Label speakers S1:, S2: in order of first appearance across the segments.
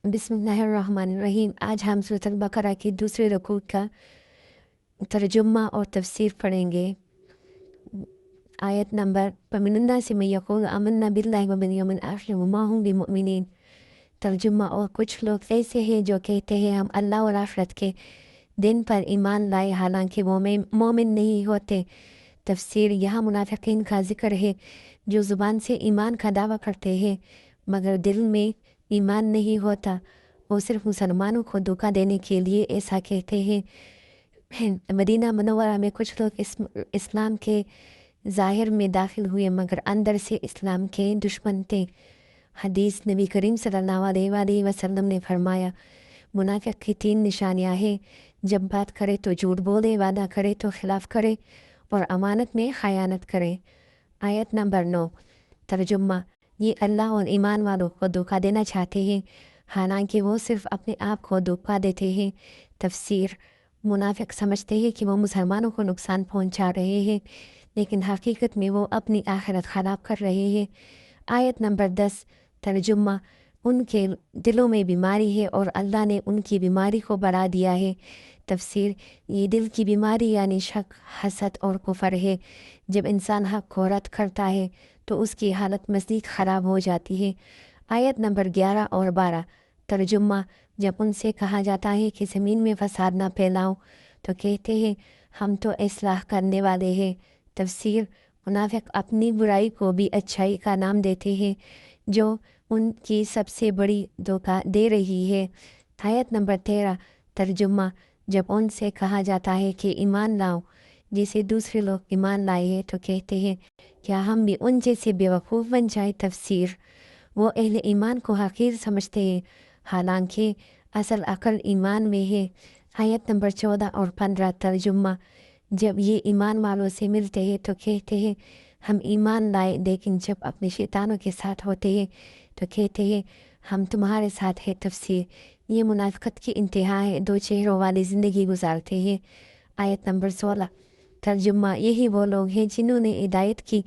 S1: बिस्मिल्लाहिर्रहमानिर्रहीम। आज हम सूरत अल-बकरा की दूसरे रुकू का तर्जुमा और तफसीर पढ़ेंगे। आयत नंबर फमिनन्नासि मन यक़ूलु आमन्ना बिल्लाहि व बिल यौमिल आखिर व मा हुम बिमुमिनीन। तर्जुमा, और कुछ लोग ऐसे हैं जो कहते हैं हम अल्लाह और आखिरत के दिन पर ईमान लाए, हालांकि वो मोमिन नहीं होते। तफसीर, यहाँ मुनाफिकीन का जिक्र है जो ज़ुबान से ईमान का दावा करते हैं मगर दिल में ईमान नहीं होता। वो सिर्फ मुसलमानों को धोखा देने के लिए ऐसा कहते हैं। मदीना मुनव्वरा में कुछ लोग इस्लाम के ज़ाहिर में दाखिल हुए मगर अंदर से इस्लाम के दुश्मन थे। हदीस, नबी करीम सल्लल्लाहु अलैहि वसल्लम ने फरमाया, मुनाफिक की 3 निशानियाँ हैं। जब बात करे तो झूठ बोले, वादा करे तो खिलाफ करे और अमानत में खयानत करे। आयत नंबर 9। तर्जुमा, ये अल्लाह और ईमान वालों को धोखा देना चाहते हैं, हालांकि वो सिर्फ अपने आप को धोखा देते हैं। तफसीर, मुनाफिक समझते हैं कि वो मुसलमानों को नुकसान पहुंचा रहे हैं, लेकिन हकीकत में वो अपनी आखिरत ख़राब कर रहे हैं। आयत नंबर 10। तर्जुमा, उनके दिलों में बीमारी है और अल्लाह ने उनकी बीमारी को बढ़ा दिया है। तफसीर, ये दिल की बीमारी यानी शक, हसद और कुफर है। जब इंसान हक को रद्द करता है तो उसकी हालत मज़ीद ख़राब हो जाती है। आयत नंबर 11 और 12। तर्जुमा, जब उनसे कहा जाता है कि ज़मीन में फसाद ना फैलाओ तो कहते हैं हम तो इस्लाह करने वाले हैं। तफसीर, मुनाफिक अपनी बुराई को भी अच्छाई का नाम देते हैं जो उनकी सबसे बड़ी धोखा दे रही है। आयत नंबर 13। तर्जुमा, जब उनसे कहा जाता है कि ईमान लाओ जिसे दूसरे लोग ईमान लाए हैं तो कहते हैं क्या हम भी उन जैसे बेवकूफ़ बन जाए। तफसीर, वो अहले ईमान को हकीर समझते हैं, हालांकि असल अकल ईमान में है। आयत नंबर 14 और 15। तर्जुमा, जब ये ईमान वालों से मिलते हैं तो कहते हैं हम ईमान लाए, लेकिन जब अपने शैतानों के साथ होते हैं तो कहते हैं हम तुम्हारे साथ हैं। तफसीर, ये मुनाफिकत की इंतहा है, 2 चेहरों वाली ज़िंदगी गुजारते हैं। आयत नंबर 16। तर्जुमा, यही वो लोग हैं जिन्होंने हिदायत की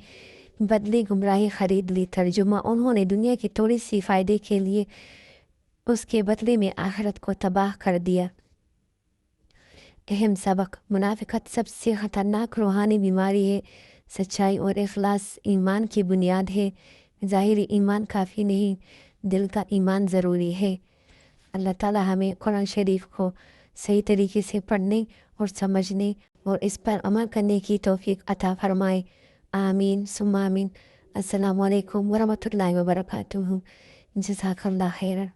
S1: बदले गुमराही ख़रीद ली। तर्जुमा, उन्होंने दुनिया की थोड़ी सी फ़ायदे के लिए उसके बदले में आखिरत को तबाह कर दिया। अहम सबक, मुनाफिकत सबसे ख़तरनाक रूहानी बीमारी है। सच्चाई और इखलास ईमान की बुनियाद है। ज़ाहिरी ईमान काफ़ी नहीं, दिल का ईमान ज़रूरी है। अल्लाह ताला हमें कुरान शरीफ को सही तरीके से पढ़ने और समझने और इस पर अमल करने की तौफीक अता फरमाए। आमीन सुम्मा आमीन। अस्सलामु अलैकुम वरहमतुल्लाहि वबरकातुहू। जज़ाकल्लाह खैरन।